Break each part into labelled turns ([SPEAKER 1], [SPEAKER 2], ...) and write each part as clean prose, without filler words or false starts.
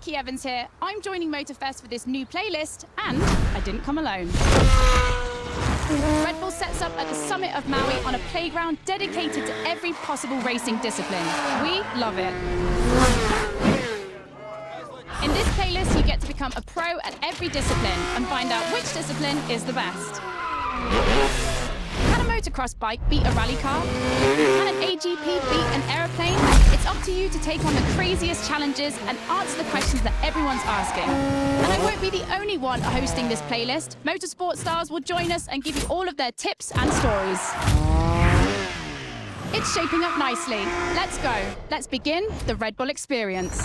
[SPEAKER 1] Becky Evans here. I'm joining Motorfest for this new playlist, and I didn't come alone. Red Bull sets up at the summit of Maui on a playground dedicated to every possible racing discipline. We love it. In this playlist, you get to become a pro at every discipline and find out which discipline is the best. Can a motocross bike beat a rally car? Can an AGP beat an aeroplane? It's up to you to take on the craziest challenges and answer the questions that everyone's asking. And I won't be the only one hosting this playlist. Motorsport stars will join us and give you all of their tips and stories. It's shaping up nicely. Let's go. Let's begin the Red Bull experience.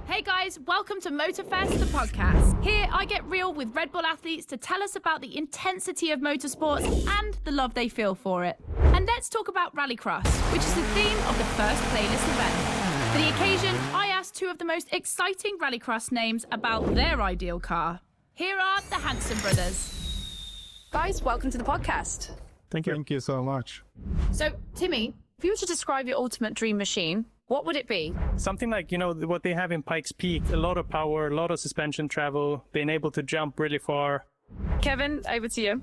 [SPEAKER 1] Hey guys, welcome to Motorfest, the podcast. Here I get real with Red Bull athletes to tell us about the intensity of motorsports and the love they feel for it. And let's talk about Rallycross, which is the theme of the first playlist event. For the occasion, I asked two of the most exciting Rallycross names about their ideal car. Here are the Hanson brothers. Guys, welcome to the podcast.
[SPEAKER 2] Thank you.
[SPEAKER 3] Thank you so much.
[SPEAKER 1] So, Timmy, if you were to describe your ultimate dream machine, what would it be?
[SPEAKER 2] Something like, what they have in Pikes Peak. A lot of power, a lot of suspension travel, being able to jump really far.
[SPEAKER 1] Kevin, over to you.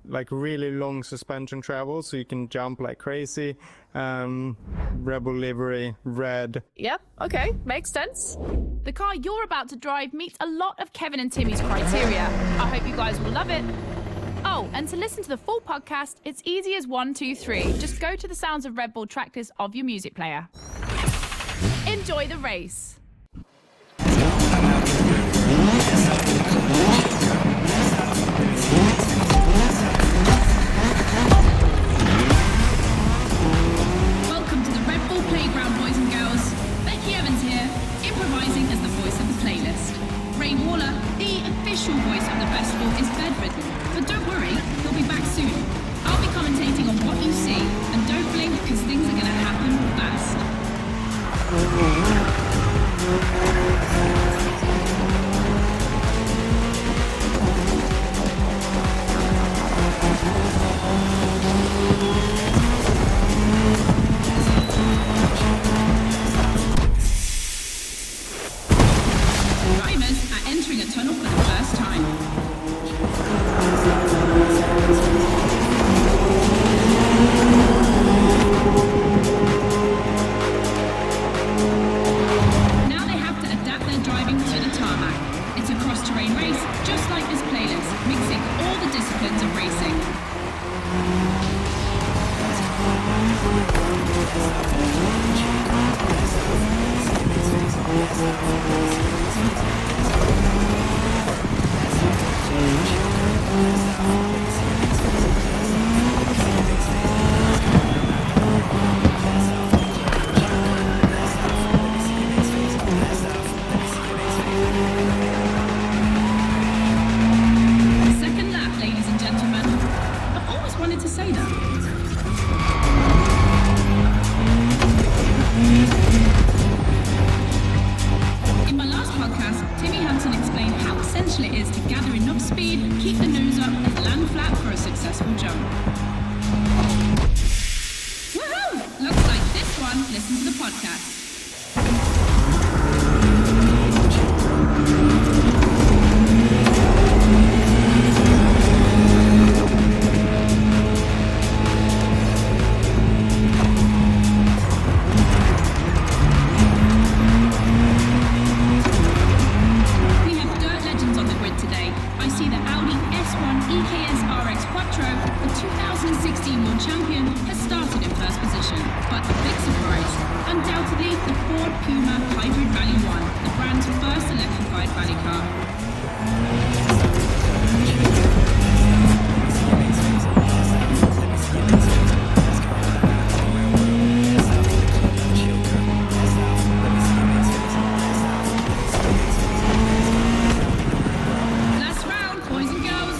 [SPEAKER 3] Like really long suspension travel, so you can jump like crazy. Red Bull livery, red.
[SPEAKER 1] Yep, okay, makes sense. The car you're about to drive meets a lot of Kevin and Timmy's criteria. I hope you guys will love it. Oh, and to listen to the full podcast, it's easy as 1, 2, 3. Just go to the Sounds of Red Bull track list of your music player. Enjoy the race. Welcome to the Red Bull Playground, boys and girls. Becky Evans here, improvising as the voice of the playlist. Ray Waller, the official voice of the festival, is bedridden. But don't worry, he'll be back soon. I'll be commentating on what you see, and don't blink because things are going to happen fast. Drivers are entering a tunnel for the first time. Now they have to adapt their driving to the tarmac. It's a cross-terrain race, just like this playlist, mixing all the disciplines of racing. Second lap, ladies and gentlemen. I've always wanted to say that. In my last podcast, Timmy Hanson explained how essential it is to gather enough speed, keep the nose up, and land flat for a successful jump. Woohoo! Looks like this one. Listen to the podcast. We have dirt legends on the grid today. I see the Audi S1 EKS RX Quattro, the 2016 World Champion, has started in first position. But the big surprise, undoubtedly the Ford Puma Hybrid Rally 1, the brand's first electrified rally car. Last round, boys and girls.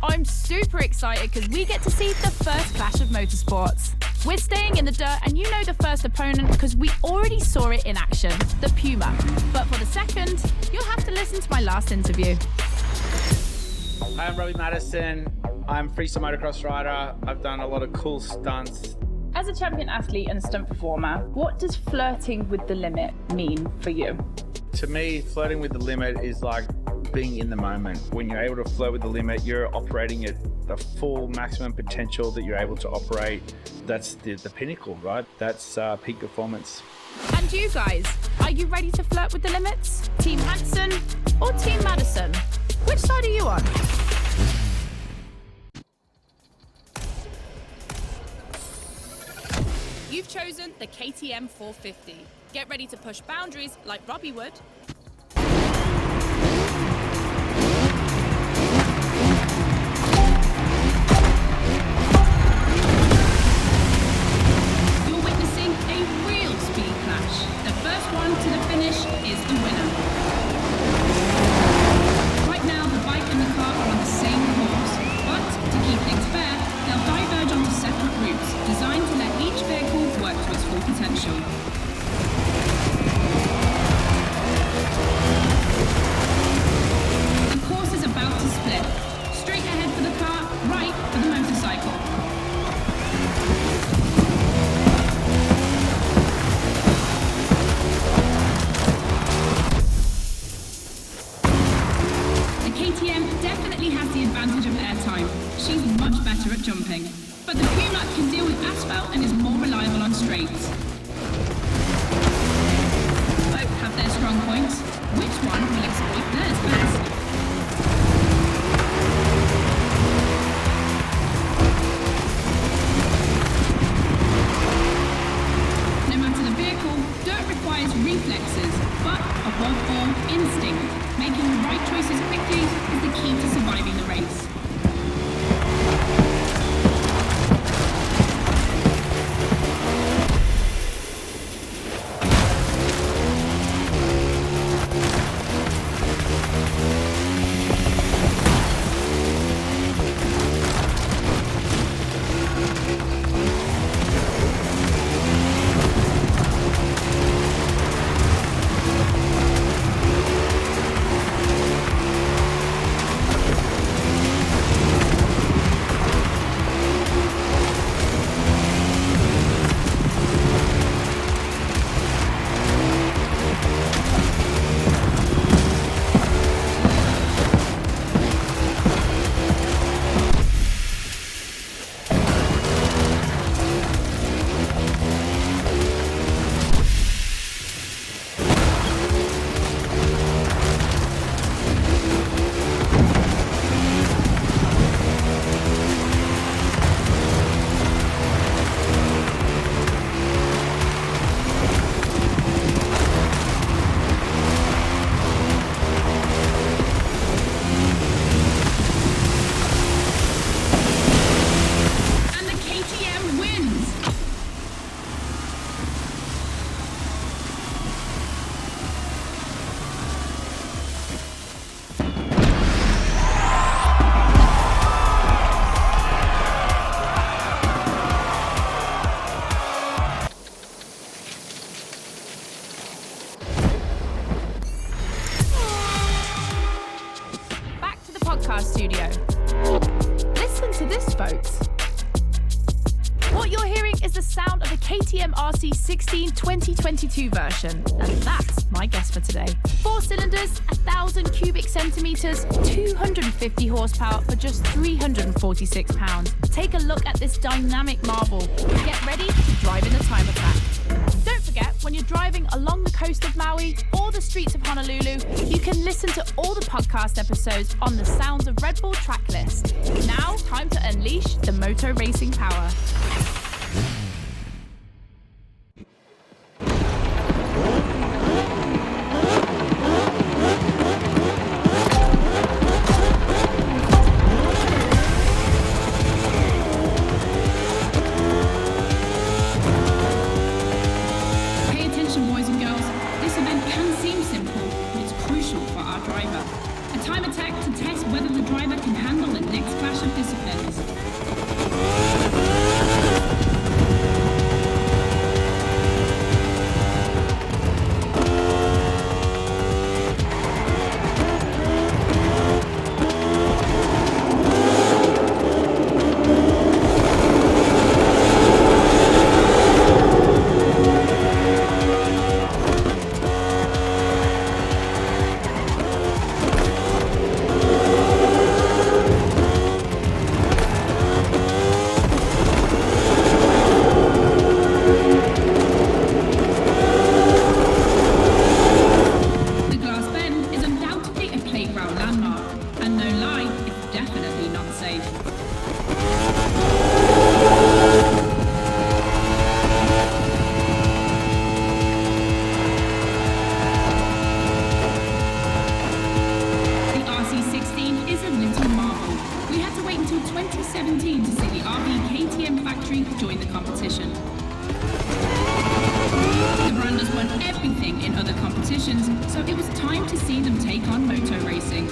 [SPEAKER 1] I'm super excited because we get to see the first clash of motorsports. We're staying in the dirt, and you know the first opponent because we already saw it in action, the Puma. But for the second, you'll have to listen to my last interview.
[SPEAKER 4] Hi, I'm Robbie Madison. I'm freestyle motocross rider. I've done a lot of cool stunts.
[SPEAKER 1] As a champion athlete and stunt performer, what does flirting with the limit mean for you?
[SPEAKER 4] To me, flirting with the limit is like being in the moment. When you're able to flirt with the limit, you're operating at the full maximum potential that you're able to operate. That's the pinnacle, right? That's peak performance.
[SPEAKER 1] And you guys, are you ready to flirt with the limits? Team Hansen or Team Madison? Which side are you on? You've chosen the KTM 450. Get ready to push boundaries like Robbie would. You're witnessing a real speed clash. The first one to the finish is the winner. Right now, the bike and the car are on the same course, but to keep things fair, they'll diverge onto separate routes, designed to let each vehicle work to its full potential. The course is about to split. Straight ahead for the car, right for the motorcycle. The KTM definitely has the advantage of airtime. She's much better at jumping. But the Puma can deal with asphalt and is more reliable on straights. Both have their strong points. Which one will exploit theirs best? No matter the vehicle, dirt requires reflexes, but above all, instinct. Making the right choices quickly is the key to surviving the race. Studio. Listen to this, folks. What you're hearing is the sound of the KTM RC16 2022 version, and that's my guess for today. 4 cylinders, 1,000 cubic centimeters, 250 horsepower for just 346 pounds. Take a look at this dynamic marvel. Get ready to drive in the time attack. Don't forget, when you're driving along the coast of Maui or the streets of Honolulu, you can listen to all the podcast episodes on the Sounds of Red Bull track list. Now, time to unleash the moto racing power. Time attack to test whether the driver can handle the next clash The Branders won everything in other competitions, so it was time to see them take on moto racing.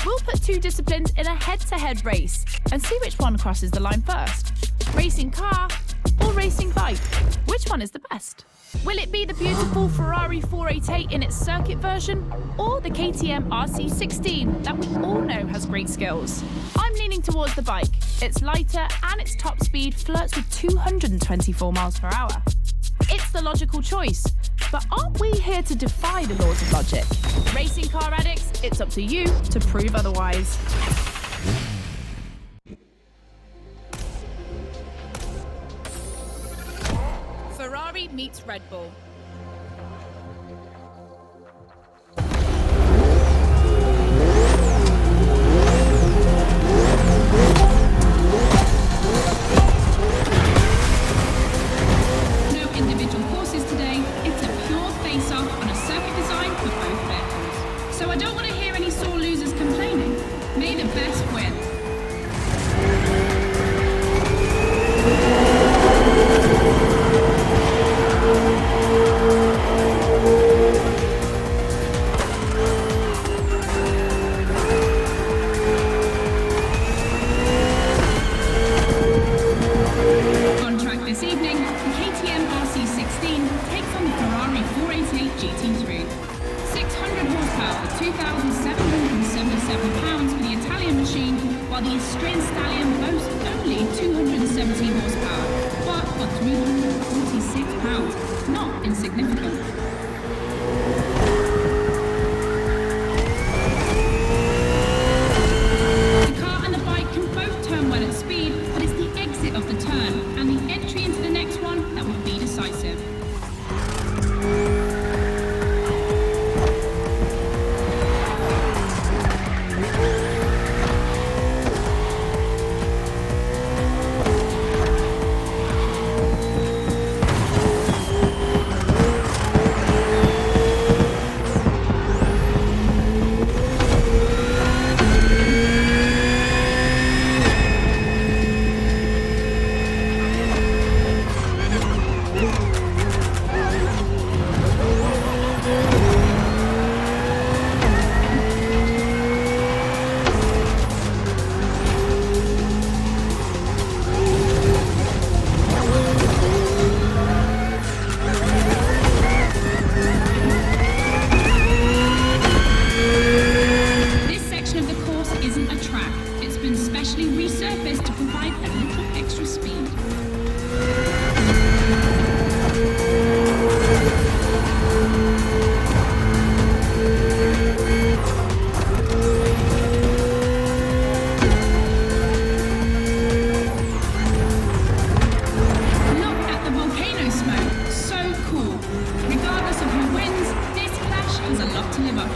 [SPEAKER 1] We'll put two disciplines in a head-to-head race and see which one crosses the line first. Racing car or racing bike? Which one is the best? Will it be the beautiful Ferrari 488 in its circuit version or the KTM RC16 that we all know has great skills? I'm leaning towards the bike. It's lighter and its top speed flirts with 224 miles per hour. It's the logical choice. But aren't we here to defy the laws of logic? Racing car addicts, it's up to you to prove otherwise. Ferrari meets Red Bull.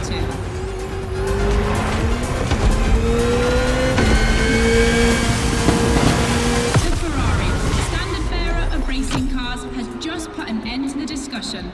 [SPEAKER 1] 2. The Ferrari, standard bearer of racing cars, has just put an end to the discussion.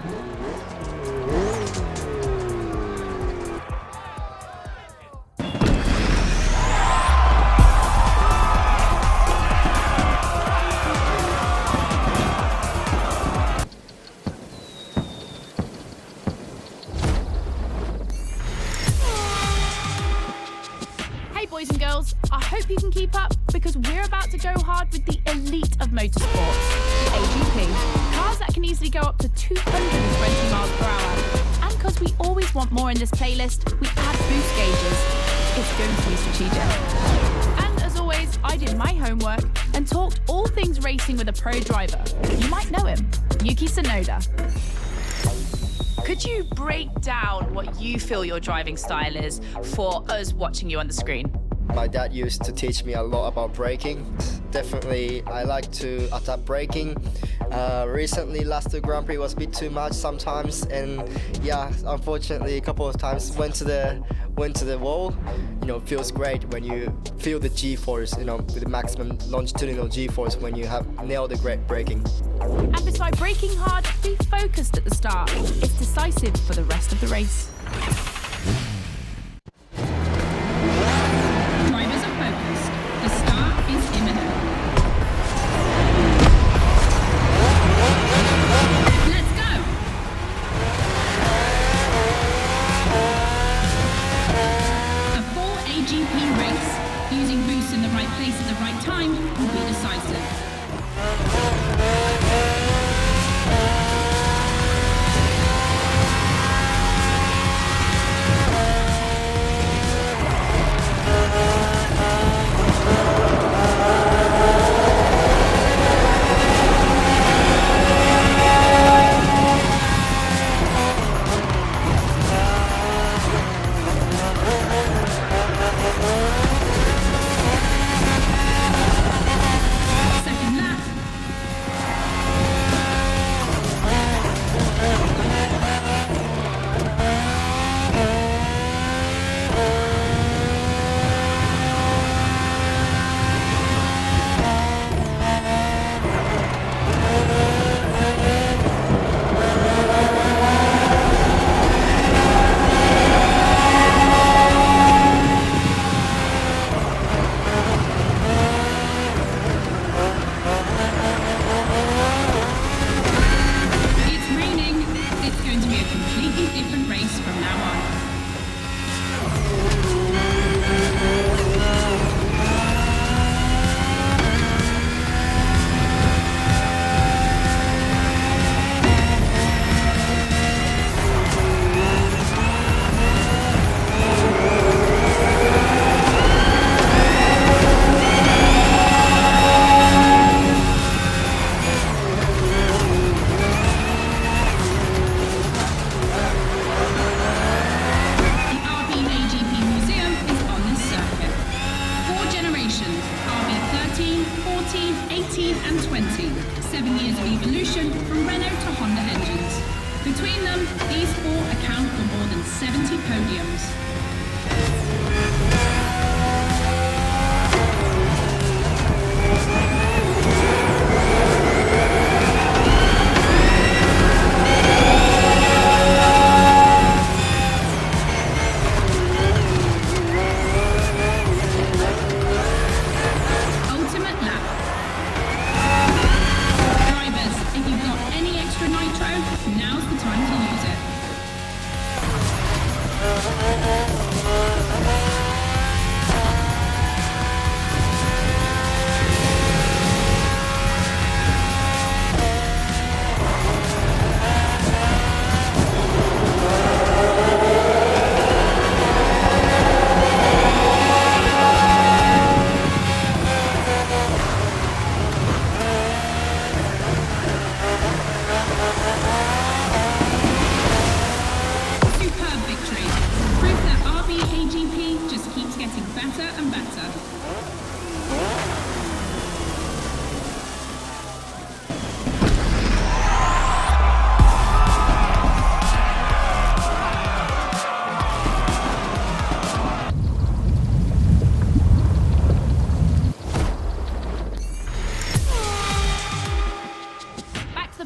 [SPEAKER 1] Boys and girls, I hope you can keep up because we're about to go hard with the elite of motorsports, the AGP. Cars that can easily go up to 220 miles per hour. And because we always want more in this playlist, we add boost gauges. It's going to be strategic. And as always, I did my homework and talked all things racing with a pro driver. You might know him, Yuki Tsunoda. Could you break down what you feel your driving style is for us watching you on the screen?
[SPEAKER 5] My dad used to teach me a lot about braking. Definitely, I like to adapt braking. Recently, last Grand Prix was a bit too much sometimes, and yeah, unfortunately, a couple of times went to the wall. You know, feels great when you feel the G-force. You know, with the maximum longitudinal G-force when you have nailed the great braking.
[SPEAKER 1] And beside braking hard, be focused at the start. It's decisive for the rest of the race. Drivers are focused. The start is imminent. Let's go! A full AGP race, using boosts in the right place at the right time, will be decisive. Between them, these four account for more than 70 podiums. Ultimate lap. Drivers, if you've got any extra nitro, now's the time to use it.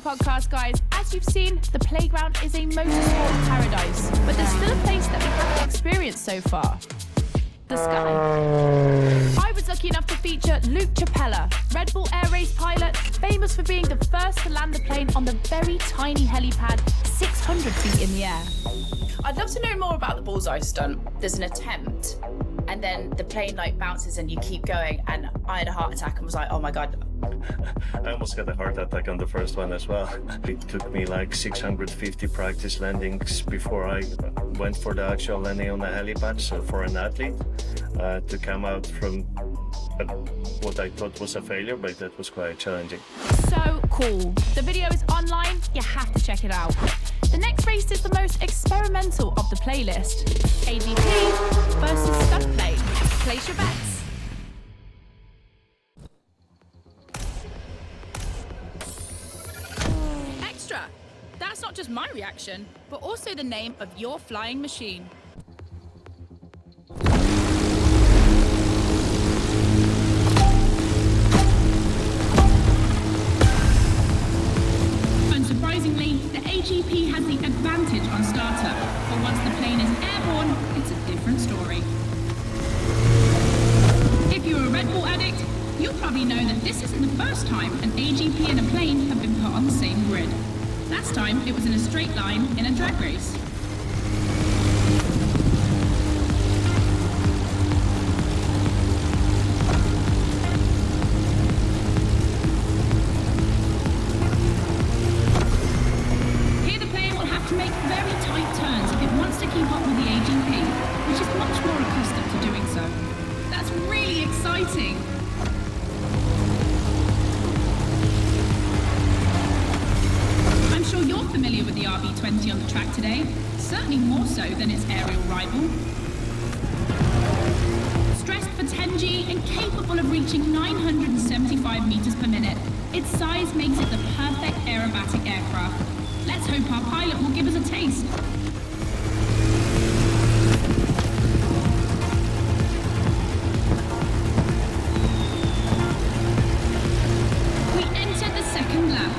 [SPEAKER 1] podcast, guys. As you've seen, the playground is a motorsport paradise, but there's still a place that we haven't experienced so far. The sky. I was lucky enough to feature Luke Chapella, Red Bull Air Race pilot, famous for being the first to land the plane on the very tiny helipad 600 feet in the air.
[SPEAKER 6] I'd love to know more about the bullseye stunt. There's an attempt, and then the plane like bounces and you keep going, and I had a heart attack and was like, oh my god.
[SPEAKER 7] I almost got a heart attack on the first one as well. It took me like 650 practice landings before I went for the actual landing on the helipad. So for an athlete to come out from what I thought was a failure, but that was quite challenging.
[SPEAKER 1] So cool. The video is online. You have to check it out. The next race is the most experimental of the playlist. ADP versus stunt plane. Place your bets.
[SPEAKER 6] Extra! That's not just my reaction, but also the name of your flying machine.
[SPEAKER 1] Unsurprisingly, the AGP has the advantage on startup, but once the plane is airborne, it's a different story. If you're a Red Bull addict, you'll probably know that this isn't the first time an AGP and a plane have been put on the same grid. Last time, it was in a straight line in a drag race. Here the plane will have to make very tight turns if it wants to keep up with the AGP, which is much more accustomed to doing so. That's really exciting. I'm sure you're familiar with the RB20 on the track today, certainly more so than its aerial rival. Stressed for 10G and capable of reaching 975 meters per minute, its size makes it the perfect aerobatic aircraft. Let's hope our pilot will give us a taste. We enter the second lap.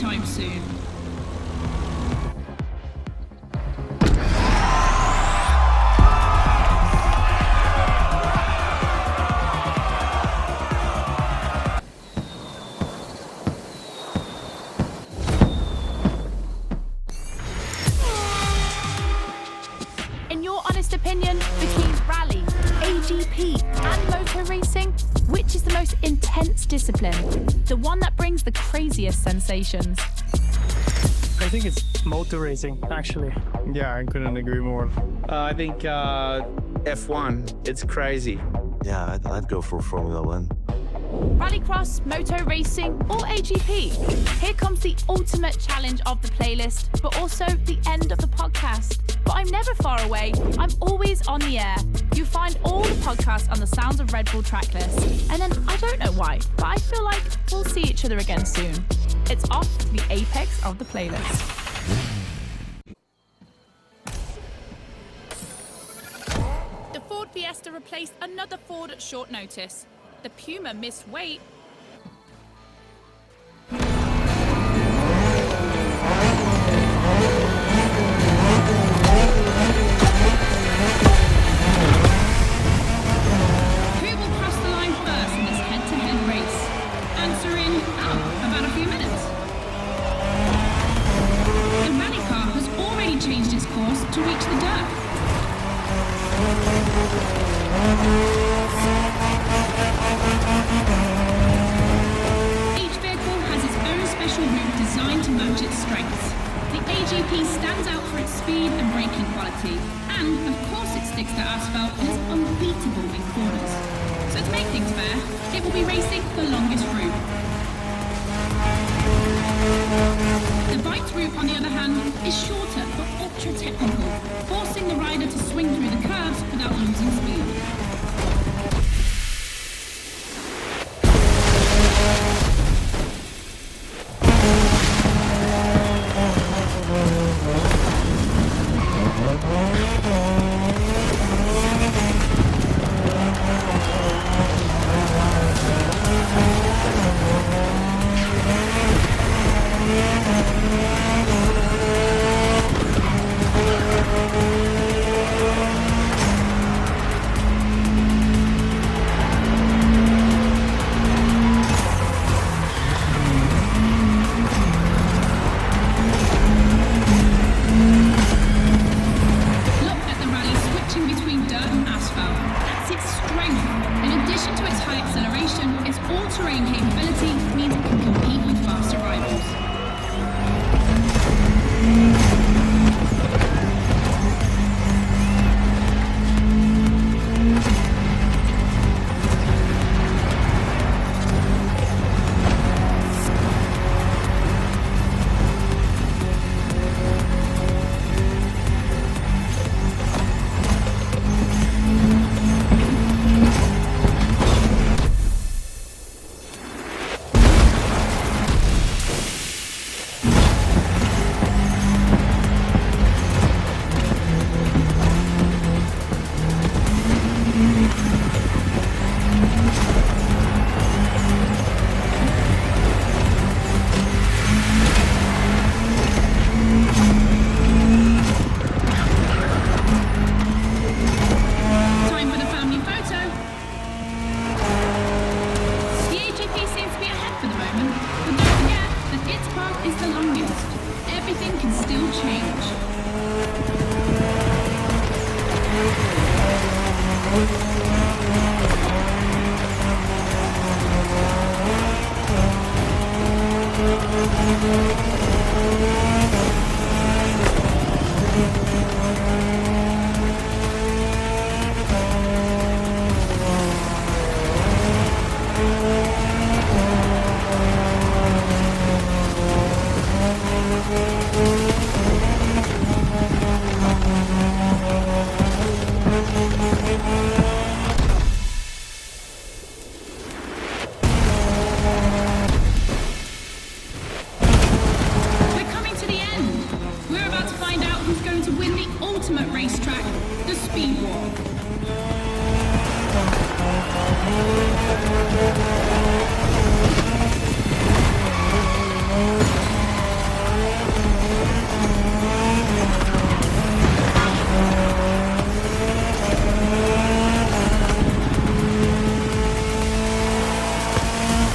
[SPEAKER 1] chime soon. In your honest opinion, between rally, AGP and motor racing, which is the most intense discipline? The one that brings the craziest sensations?
[SPEAKER 2] I think it's motor racing, actually.
[SPEAKER 3] Yeah, I couldn't agree more.
[SPEAKER 4] I think F1, it's crazy.
[SPEAKER 8] Yeah, I'd go for Formula One.
[SPEAKER 1] Rallycross, moto racing, or AGP? Here comes the ultimate challenge of the playlist, but also the end of the podcast. But I'm never far away. I'm always on the air. You find all the podcasts on the Sounds of Red Bull tracklist. And then I don't know why, but I feel like we'll see each other again soon. It's off to the apex of the playlist. The Ford Fiesta replaced another Ford at short notice. The Puma missed weight. Who will cross the line first in this head-to-head race? Answer in, about a few minutes. The rally car has already changed its course to reach the dirt. Each vehicle has its own special route designed to match its strengths. The AGP stands out for its speed and braking quality, and of course it sticks to asphalt and is unbeatable in corners. So to make things fair, it will be racing the longest route. The bike's route, on the other hand, is shorter but ultra-technical, forcing the rider to swing through the curves without losing speed.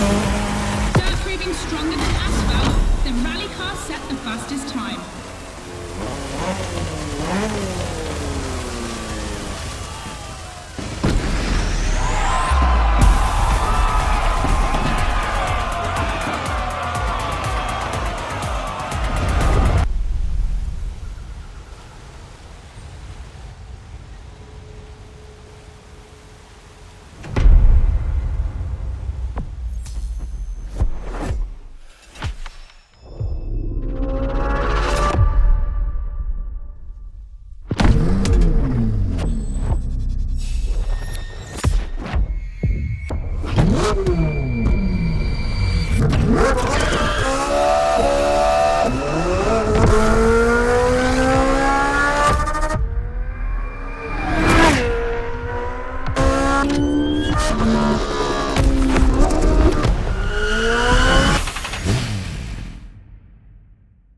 [SPEAKER 1] Bye.